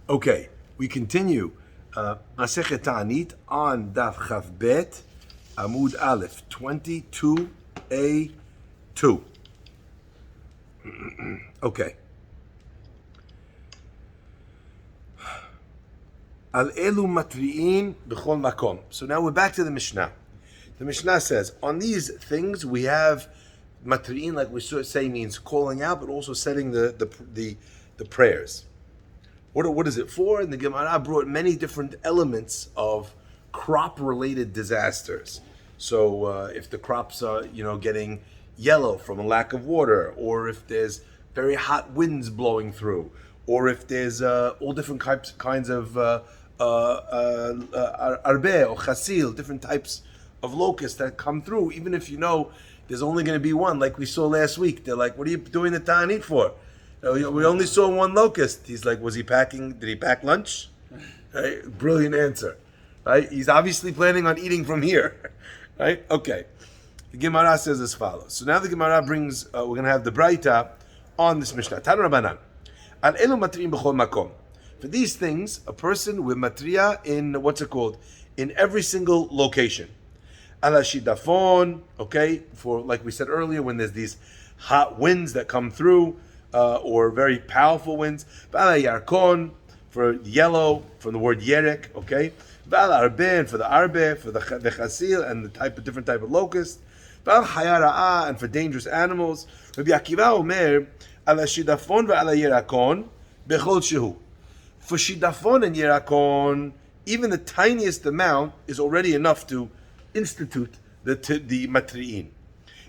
Okay, we continue. Masechet Taanit on Daf Chav Bet, Amud Aleph, 22a2. Okay. Al elu matri'in b'chol makom. So now we're back to the Mishnah. The Mishnah says, on these things we have matri'in, like we say means calling out, but also setting the prayers. What is it for? And the Gemara brought many different elements of crop-related disasters. So if the crops are, getting yellow from a lack of water, or if there's very hot winds blowing through, or if there's all different kinds of arbe or chasil, different types of locusts that come through, even if you know there's only going to be one, like we saw last week. They're like, what are you doing the ta'anit for? We only saw one locust. He's like, did he pack lunch? Right? Brilliant answer. Right? He's obviously planning on eating from here. Right? Okay. The Gemara says as follows. So now the Gemara brings, we're going to have the Braita on this Mishnah. Tan Rabbanan. Al elu matri'im b'chol makom. For these things, a person with matriya in, in every single location. Ala shidafon, okay, for, like we said earlier, when there's these hot winds that come through, or very powerful winds. Ba'ala yarkon, for yellow, from the word yerek, okay. Ba'ala arbe, for the arbe, for the chasil, and the different type of locust. Ba'al hayara'a, and for dangerous animals. Rabbi Akiva omer, ala shidafon va'ala yerakon, bechol shehu. For shidafon and yerakon, even the tiniest amount is already enough to institute the matri'in.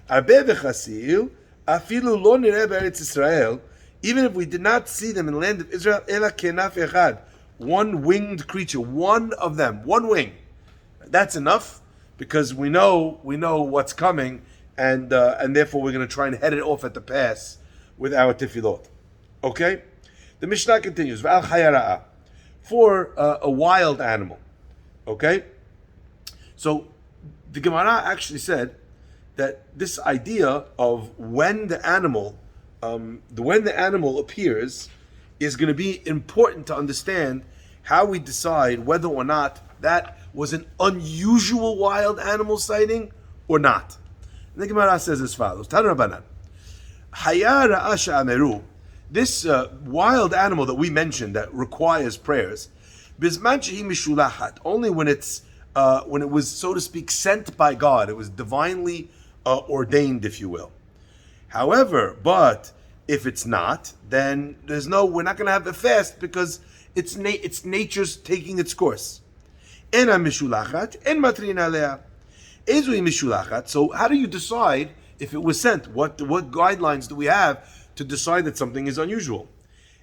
Arbe v'chasil, afilu lo nireh be'eretz Israel, even if we did not see them in the land of Israel, ela kenaf echad, one winged creature, one of them, one wing. That's enough, because we know what's coming, and therefore we're going to try and head it off at the pass with our tefillot. Okay? The Mishnah continues, v'al chayara'a, for a wild animal. Okay? So, the Gemara actually said that this idea of when the animal appears is going to be important to understand how we decide whether or not that was an unusual wild animal sighting or not. And the Gemara says as follows: Tan Rabbanan, Haya ra'asha ameru, this wild animal that we mentioned that requires prayers, bisman shehi mishulachat, only when it was, so to speak, sent by God, it was divinely ordained, if you will. However, but if it's not, then we're not going to have a fast, because it's nature's taking its course. Ena mishulachat, en matrin alea. Ezui mishulachat. So how do you decide if it was sent? What guidelines do we have to decide that something is unusual?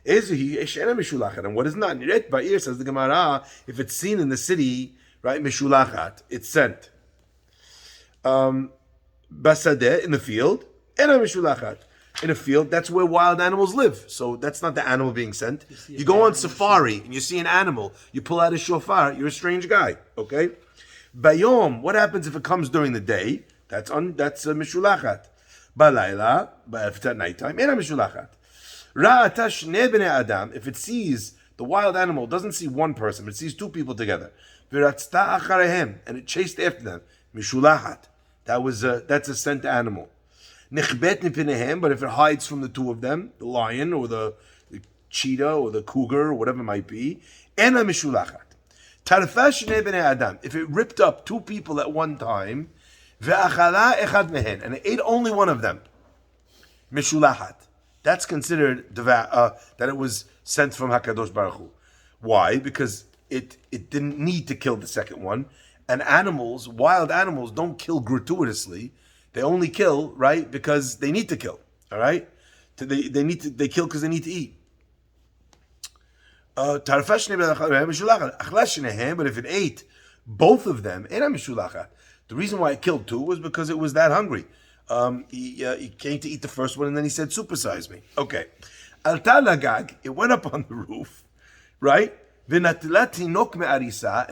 Ezui eshena mishulachat, and what is not? Niret ba'ir, says the Gemara, if it's seen in the city, right, mishulachat, it's sent. Basadeh, in the field, ena mishulachat. In a field, that's where wild animals live. So that's not the animal being sent. You go on safari and you see an animal, you pull out a shofar, you're a strange guy. Okay? Bayom, what happens if it comes during the day? That's mishulachat. Balayla, if it's at nighttime, ena mishulachat. Ra'ata shnei bnei adam, if it sees, the wild animal doesn't see one person, but it sees two people together. V'ratzta acharehem, and it chased after them. Mishulachat. That's a sent animal. Nichbet nipinehem, but if it hides from the two of them, the lion or the cheetah or the cougar or whatever it might be, ena mishulachat. Tarfa shnei bnei adam, if it ripped up two people at one time, ve'achala echad mehen, and it ate only one of them, mishulachat. That's considered that it was sent from Hakadosh Baruch Hu. Why? Because it didn't need to kill the second one. And wild animals don't kill gratuitously. They only kill, right, because they need to kill. All right? They kill because they need to eat. But if it ate both of them, the reason why it killed two was because it was that hungry. He came to eat the first one, and then he said, supersize me. Okay. It went up on the roof, right? And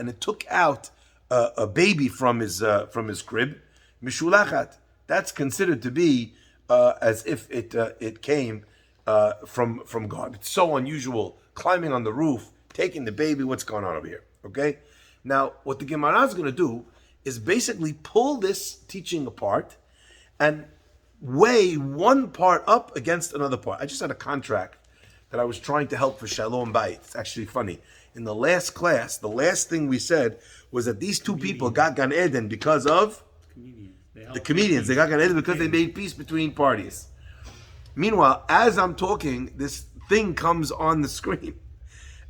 it took out a baby from his crib. Mishulachat. That's considered to be as if it came from God. It's so unusual, climbing on the roof, taking the baby. What's going on over here? Okay. Now, what the Gemara is going to do is basically pull this teaching apart and weigh one part up against another part. I just had a contract that I was trying to help for Shalom Bayit. It's actually funny. In the last class, the last thing we said was that these two people got Gan Eden because of the comedians. They got Gan Eden because they made peace between parties. Meanwhile, as I'm talking, this thing comes on the screen.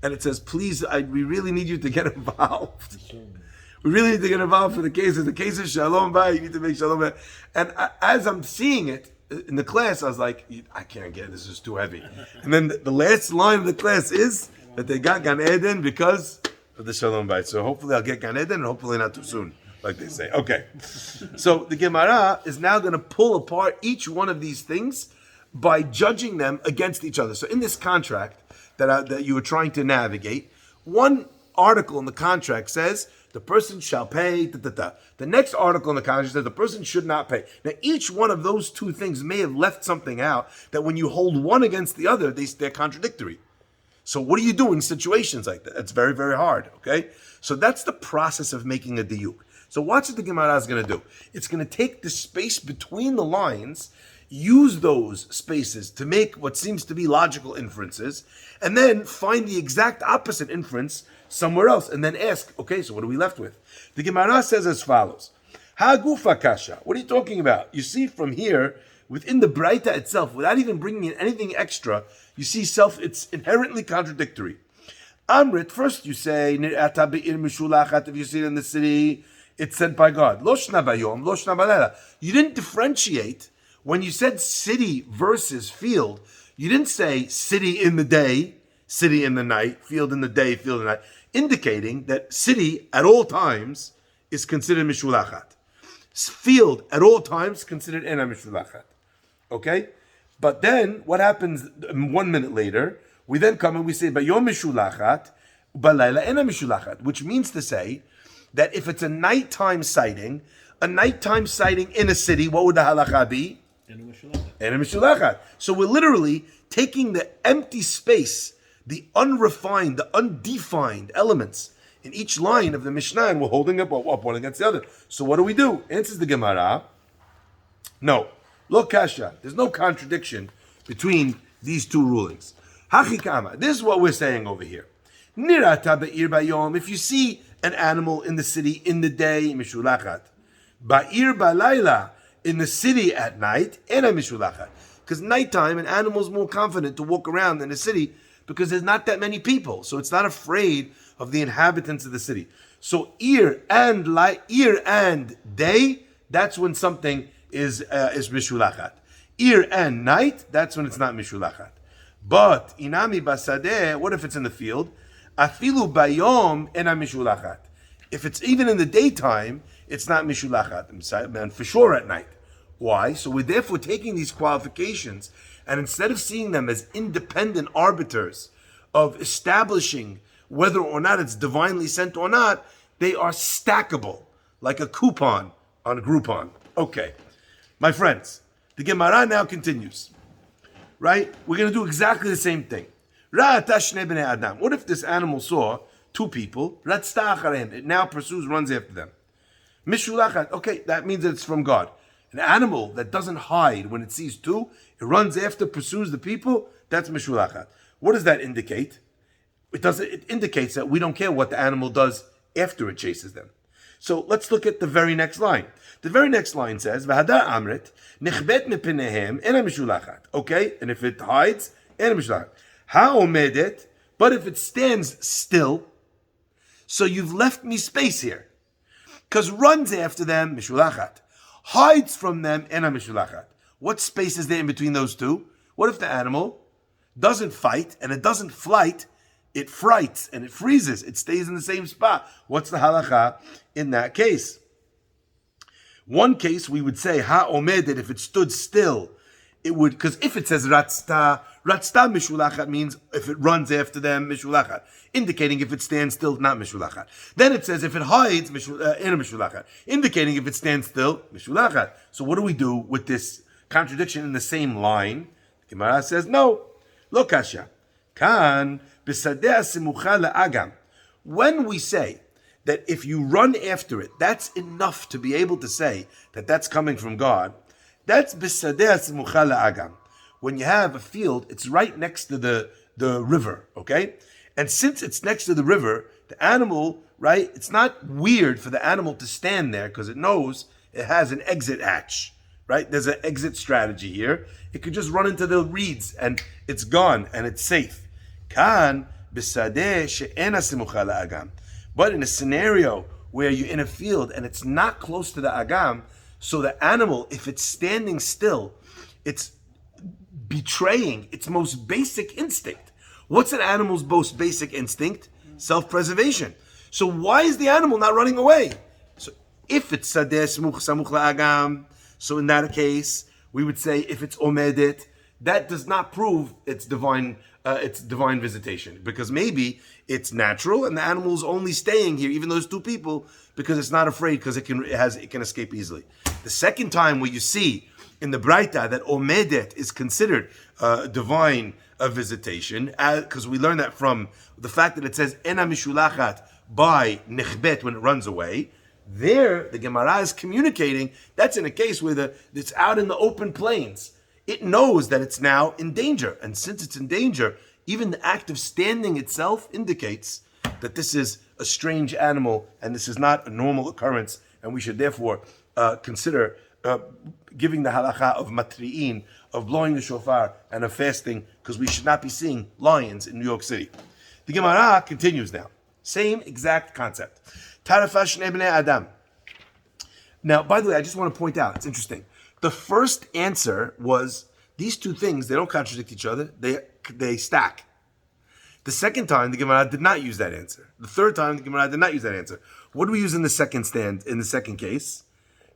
And it says, please, we really need you to get involved. We really need to get involved for the case. In the case of Shalom Bayit, you need to make Shalom Bayit. And as I'm seeing it in the class, I was like, I can't get it. This is too heavy. And then the last line of the class is that they got Gan Eden because of the Shalom Bayit. So hopefully I'll get Gan Eden, and hopefully not too soon, like they say. Okay. So the Gemara is now going to pull apart each one of these things by judging them against each other. So in this contract that you were trying to navigate, one article in the contract says the person shall pay. The next article in the contract says the person should not pay. Now, each one of those two things may have left something out that when you hold one against the other, they're contradictory. So what do you do in situations like that? It's very, very hard, okay? So that's the process of making a diyuk. So watch what the Gemara is going to do. It's going to take the space between the lines, use those spaces to make what seems to be logical inferences, and then find the exact opposite inference somewhere else, and then ask, okay, so what are we left with? The Gemara says as follows, Ha'gufa kasha. What are you talking about? You see from here, within the Braita itself, without even bringing in anything extra, you see it's inherently contradictory. Amrit, first you say, if you see it in the city, it's sent by God. Lo shna bayom, lo shna balela. You didn't differentiate. When you said city versus field, you didn't say city in the day, city in the night, field in the day, field in the night, indicating that city at all times is considered mishulachat. Field at all times considered ena mishulachat. Okay? But then, what happens 1 minute later? We then come and we say, bayom mishulachat, balayla ena mishulachat, which means to say that if it's a nighttime sighting in a city, what would the halacha be? Ena mishulachat. So we're literally taking the empty space, the unrefined, the undefined elements in each line of the Mishnah, and we're holding up one against the other. So what do we do? Answers the Gemara. No. Lo kasha. There's no contradiction between these two rulings. Hachikama. This is what we're saying over here. Nirata ba'ir bayom. If you see an animal in the city in the day, mishulachat. Ba'ir balayla. In the city at night, ena mishulachat. Because nighttime, an animal's more confident to walk around in the city because there's not that many people. So it's not afraid of the inhabitants of the city. So ear and day, that's when something is mishulachat. Ear and night, that's when it's not mishulachat. But inami basadeh, what if it's in the field? Afilu bayom ena mishulachat. If it's even in the daytime, it's not mishulachat, and for sure at night. Why? So we're therefore taking these qualifications, and instead of seeing them as independent arbiters of establishing whether or not it's divinely sent or not, they are stackable, like a coupon on a Groupon. Okay, my friends, the Gemara now continues, right? We're going to do exactly the same thing. What if this animal saw two people? It now pursues, runs after them. Mishulachat, okay, that means that it's from God. An animal that doesn't hide when it sees two, it runs after, pursues the people, that's mishulachat. What does that indicate? It indicates that we don't care what the animal does after it chases them. So let's look at the very next line. The very next line says, V'hadar amrit, nichbet mepinehem, ena mishulachat. Okay, and if it hides, ena mishulachat. Ha'omedet, but if it stands still, so you've left me space here. Because runs after them, mishulachat. Hides from them, ena mishulachat. What space is there in between those two? What if the animal doesn't fight and it doesn't flight, it frights and it freezes, it stays in the same spot? What's the halacha in that case? One case we would say, ha-omed, that if it stood still, it would, because if it says ratzta mishulachat means if it runs after them, mishulachat, indicating if it stands still, not mishulachat. Then it says if it hides, ena mishulachat, indicating if it stands still, mishulachat. So what do we do with this contradiction in the same line? Gemara says, no, lo kasha. Kan B'sadeh simucha la'agam. When we say that if you run after it, that's enough to be able to say that that's coming from God, that's b'sadeh simucha la'agam. When you have a field, it's right next to the river, okay? And since it's next to the river, the animal, right, it's not weird for the animal to stand there because it knows it has an exit hatch, right? There's an exit strategy here. It could just run into the reeds and it's gone and it's safe. Kan b'sadeh she'ena simucha la'agam. But in a scenario where you're in a field and it's not close to the agam, so the animal, if it's standing still, it's betraying its most basic instinct. What's an animal's most basic instinct? Self-preservation. So why is the animal not running away? So if it's sadeh samuch la'agam, so in that case, we would say if it's omedet, that does not prove it's divine visitation, because maybe it's natural and the animal is only staying here, even though there's two people, because it's not afraid, because it can escape easily. The second time where you see in the Braita that omedet is considered divine visitation, because we learn that from the fact that it says ena mishulachat by nechbet when it runs away. There, the Gemara is communicating that's in a case where it's out in the open plains. It knows that it's now in danger, and since it's in danger, even the act of standing itself indicates that this is a strange animal and this is not a normal occurrence, and we should therefore consider giving the halacha of matri'in, of blowing the shofar, and of fasting, because we should not be seeing lions in New York City. The Gemara continues now. Same exact concept. Tarafa shnei bnei Adam. Now, by the way, I just want to point out, it's interesting. The first answer was these two things, they don't contradict each other, they stack. The second time, the Gemara did not use that answer. The third time, the Gemara did not use that answer. What do we use in the second case?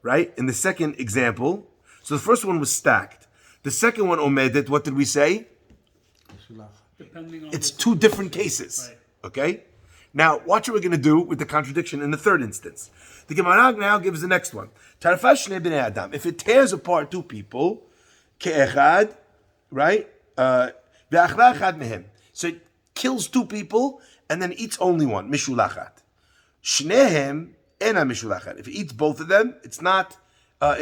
Right? In the second example, so the first one was stacked. The second one, omedet, what did we say? It's two different cases. Right. Okay? Now, watch what we're going to do with the contradiction in the third instance. The Gemara now gives the next one. Tarfash shnei bnei Adam. If it tears apart two people, ke'echad, right? Ve'achla echad mehem. So it kills two people and then eats only one. Mishulachat. Shnehem ena mishulachat. If it eats both of them, it's not an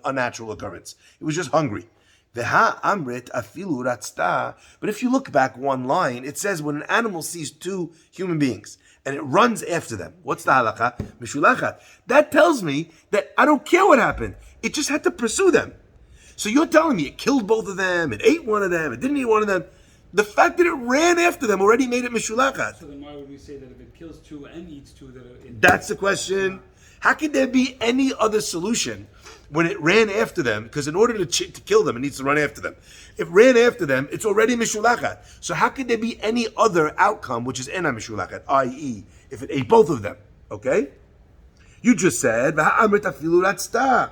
unnatural occurrence. It was just hungry. Veha amrit afilu ratzta. But if you look back one line, it says when an animal sees two human beings and it runs after them, what's the halakha? Mishulachat. That tells me that I don't care what happened. It just had to pursue them. So you're telling me it killed both of them, it ate one of them, it didn't eat one of them. The fact that it ran after them already made it mishulachat. So then why would we say that if it kills two and eats two, That's the question. How could there be any other solution when it ran after them? Because in order to kill them, it needs to run after them. If it ran after them, it's already mishulachat. So how could there be any other outcome which is ena mishulachat, i.e., if it ate both of them? Okay? You just said, V'ha'amrit afilu ratzta.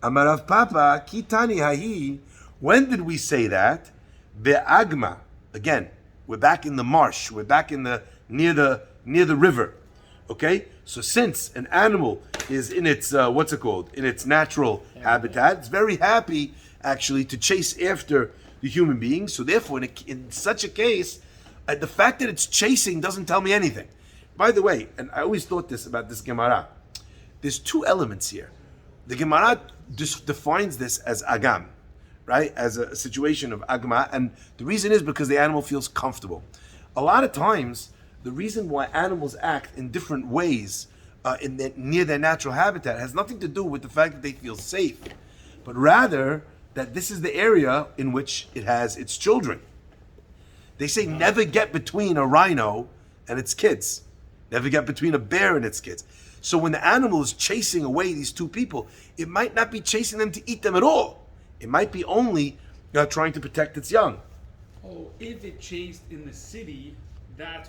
Amarav Papa, kitani hahi. When did we say that? Be'agma. Again, we're back in the marsh. We're back in near the river. Okay? So since an animal is in its, in its natural habitat, it's very happy, actually, to chase after the human being. So therefore, in such a case, the fact that it's chasing doesn't tell me anything. By the way, and I always thought this about this Gemara, there's two elements here. The Gemara just defines this as agam, right? As a situation of agma, and the reason is because the animal feels comfortable. A lot of times, the reason why animals act in different ways near their natural habitat has nothing to do with the fact that they feel safe, but rather that this is the area in which it has its children. They say never get between a rhino and its kids. Never get between a bear and its kids. So when the animal is chasing away these two people, it might not be chasing them to eat them at all. It might be only trying to protect its young. Oh, if it chased in the city, that's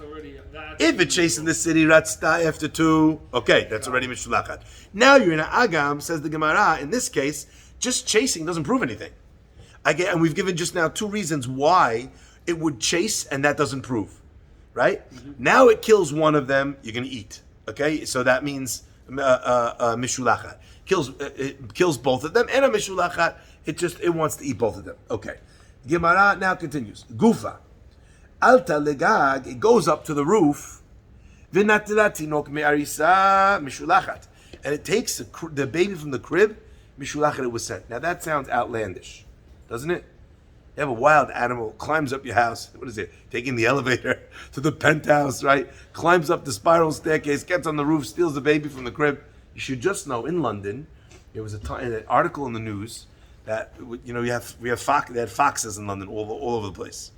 if it chased in the city, ratzta after two, okay, that's already mishulachat. Now you're in an agam, says the Gemara. In this case, just chasing doesn't prove anything. And we've given just now two reasons why it would chase, and that doesn't prove, right? Mm-hmm. Now it kills one of them, you're going to eat. Okay, so that means mishulachat. It kills both of them, and a mishulachat, it wants to eat both of them. Okay. Gemara now continues. Gufa. Alta legag, it goes up to the roof. V'natila tinok me'arisa mishulachat. And it takes the baby from the crib, mishulachat, it was sent. Now that sounds outlandish, doesn't it? You have a wild animal, climbs up your house, what is it, taking the elevator to the penthouse, right? Climbs up the spiral staircase, gets on the roof, steals the baby from the crib. You should just know, in London, there was an article in the news that, you know, they had foxes in London all over the place.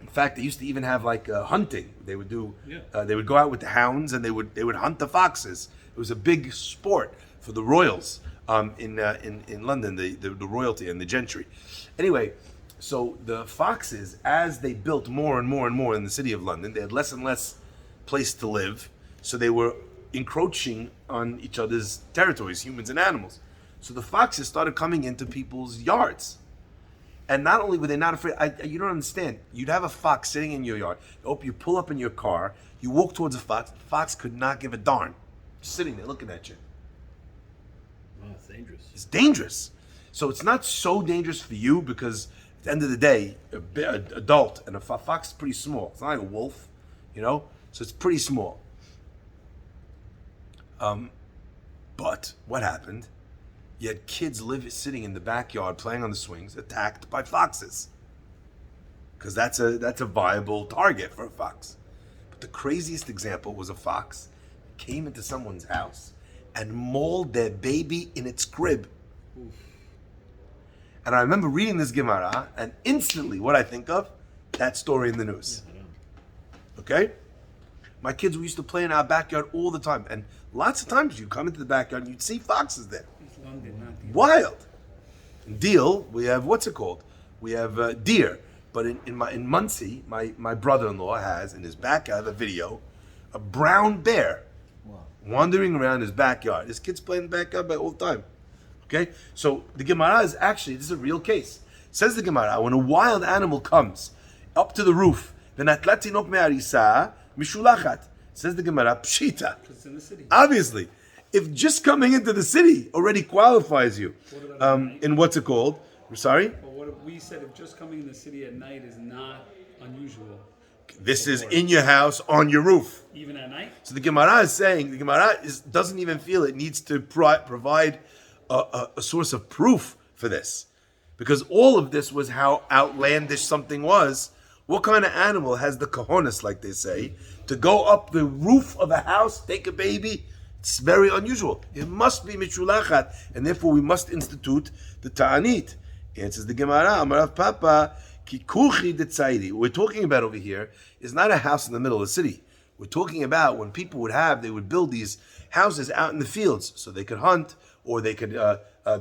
In fact, they used to even have like hunting. They would do, they would go out with the hounds and they would hunt the foxes. It was a big sport for the royals in London, the royalty and the gentry. Anyway, so the foxes, as they built more and more and more in the city of London, they had less and less place to live. So they were encroaching on each other's territories, humans and animals. So the foxes started coming into people's yards. And not only were they not afraid, you don't understand. You'd have a fox sitting in your yard. You pull up in your car, you walk towards a fox. The fox could not give a darn. Just sitting there looking at you. Wow, it's dangerous. It's dangerous. So it's not so dangerous for you because at the end of the day, an adult and a fox is pretty small. It's not like a wolf, you know? So it's pretty small. But what happened? You had kids sitting in the backyard playing on the swings, attacked by foxes. Because that's a viable target for a fox. But the craziest example was a fox that came into someone's house and mauled their baby in its crib. Oof. And I remember reading this Gemara, and instantly what I think of, that story in the news. Okay? My kids, we used to play in our backyard all the time, and lots of times you'd come into the backyard and you'd see foxes there. Wild. In Deal, we have, what's it called? We have deer. But in Muncie, my brother-in-law has, in his backyard, I have a video, a brown bear wandering around his backyard. His kids play in the backyard all the time. Okay? So the Gemara is actually, this is a real case. Says the Gemara, when a wild animal comes up to the roof, v'natlat tinok me'arisa mishulachat. Says the Gemara, pshita. It's in the city. Obviously, if just coming into the city already qualifies you, in what's it called? I'm sorry? But what if we said if just coming in the city at night is not unusual? This is in your house, on your roof. Even at night? So the Gemara is saying, doesn't even feel it needs to provide a source of proof for this. Because all of this was how outlandish something was. What kind of animal has the cojones, like they say, to go up the roof of a house, take a baby? It's very unusual. It must be michulachat, and therefore we must institute the taanit. Answers the Gemara, Amarav Papa, kikuchi detzaidi. What we're talking about over here is not a house in the middle of the city. We're talking about when people they would build these houses out in the fields so they could hunt, or they could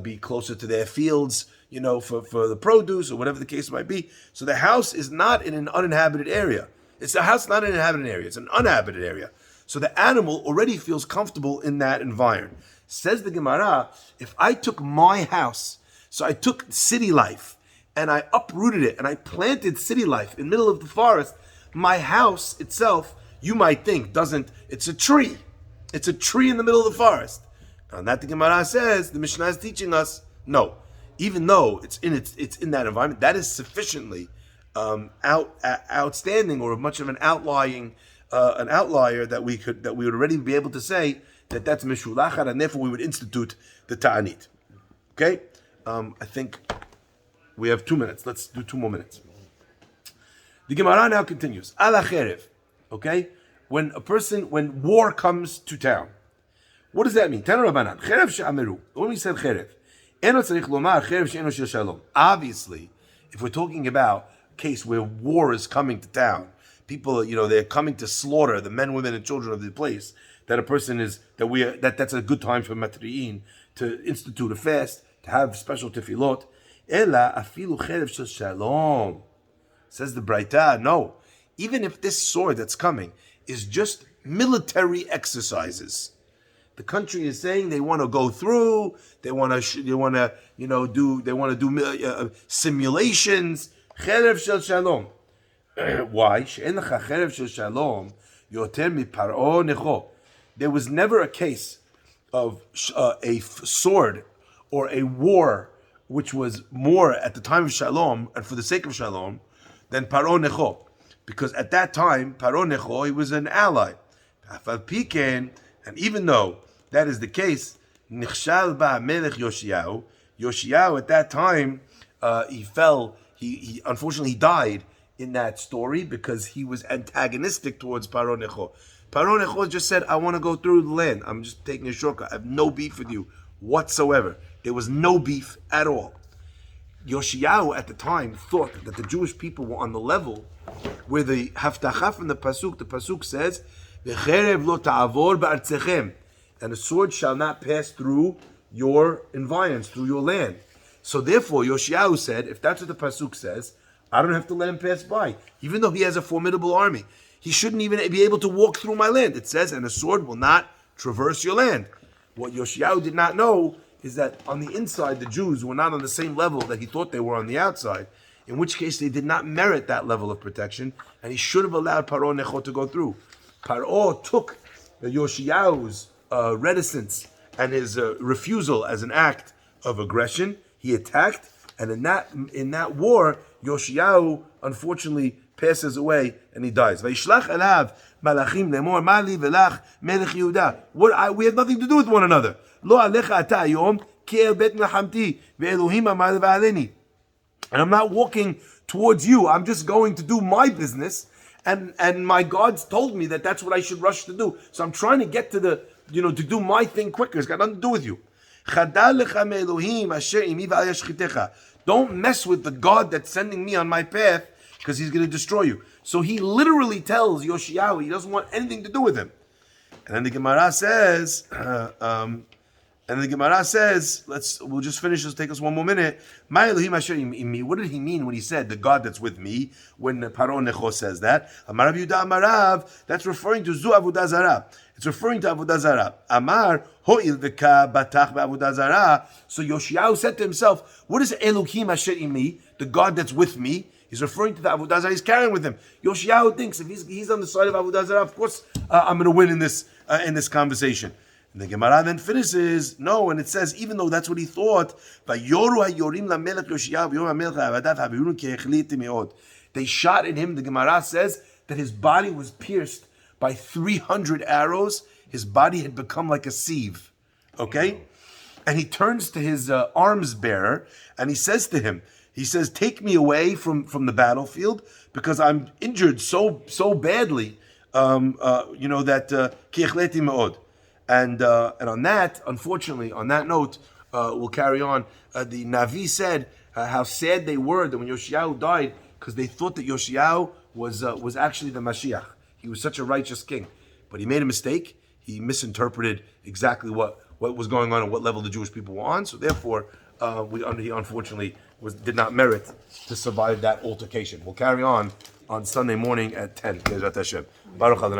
be closer to their fields, you know, for the produce or whatever the case might be. So the house is not in an uninhabited area. It's a house not in an inhabited area. It's an uninhabited area. So the animal already feels comfortable in that environment. Says the Gemara, if I took my house, so I took city life and I uprooted it and I planted city life in the middle of the forest, my house itself, you might think, it's a tree. It's a tree in the middle of the forest. And that the Gemara says, the Mishnah is teaching us, no. Even though it's in that environment, that is sufficiently outstanding or much of an outlier that we would already be able to say that that's mishulachat, and therefore we would institute the ta'anit. Okay, I think we have 2 minutes. Let's do 2 more minutes. The Gemara now continues. Ala cherev. Okay, when war comes to town, what does that mean? Tanu Rabbanan. Cherev she'ameru. When we said cherev, eno tzarich lomar cherev she'eno shel shalom. Obviously, if we're talking about a case where war is coming to town, people, they're coming to slaughter the men, women, and children of the place. That a person that's a good time for matri'in to institute a fast, to have special tefillot. Ela afilu cherev shel shalom. Says the Braita, no. Even if this sword that's coming is just military exercises, the country is saying they want to go through, they want to do simulations. Cherev shel shalom. Why? There was never a case of a sword or a war which was more at the time of shalom and for the sake of shalom than Paro Necho. Because at that time, Paro Necho, he was an ally. And even though that is the case, Nichshal ba Melech Yoshiyahu, Yoshiyahu at that time, he unfortunately died in that story because he was antagonistic towards Paro Necho. Paro Necho just said, I want to go through the land. I'm just taking a shortcut. I have no beef with you whatsoever. There was no beef at all. Yoshiyahu at the time thought that the Jewish people were on the level where the Haftacha from the Pasuk says, V'cherev lo ta'avor ba'artzechem, and the sword shall not pass through your environs, through your land. So therefore, Yoshiyahu said, if that's what the Pasuk says, I don't have to let him pass by. Even though he has a formidable army, he shouldn't even be able to walk through my land. It says, and the sword will not traverse your land. What Yoshiyahu did not know is that on the inside, the Jews were not on the same level that he thought they were on the outside, in which case they did not merit that level of protection, and he should have allowed Paro Necho to go through. Paro took Yoshiyahu's reticence and his refusal as an act of aggression. He attacked, and in that war, Yoshiyahu unfortunately passes away and he dies. Vayishlach elav malachim lemor mali velach melech Yehuda. We have nothing to do with one another. Lo alecha ata hayom ki el bet mechamti ve'elohim amar ve'aleni. And I'm not walking towards you. I'm just going to do my business. And my gods told me that that's what I should rush to do. So I'm trying to get to to do my thing quicker. It's got nothing to do with you. Don't mess with the God that's sending me on my path, because he's going to destroy you. So he literally tells Yoshiyahu he doesn't want anything to do with him. And then the Gemara says, we'll just finish this, take us one more minute. What did he mean when he said, the God that's with me, when Paro Necho says that? Amar Yehuda Amarav, that's referring to Zu Avodah Zarah. It's referring to Avodah Zarah. Amar, Ho'il v'ka batach b'Avodah Zarah. So Yoshiyahu said to himself, what is Elohim Asher Imi, the God that's with me? He's referring to the Avodah Zarah he's carrying with him. Yoshiyahu thinks if he's on the side of Avodah Zarah, of course I'm going to win in this conversation. And the Gemara then finishes, no, and it says, even though that's what he thought, they shot at him. The Gemara says that his body was pierced by 300 arrows. His body had become like a sieve. Okay? And he turns to his arms bearer and he says to him, take me away from the battlefield because I'm injured so badly, that ki'echleti me'od. And on that, unfortunately, on that note, we'll carry on. The Navi said how sad they were that when Yoshiyahu died, because they thought that Yoshiyahu was actually the Mashiach. He was such a righteous king, but he made a mistake. He misinterpreted exactly what was going on and what level the Jewish people were on. So therefore, he unfortunately did not merit to survive that altercation. We'll carry on Sunday morning at 10. Baruch Adonai.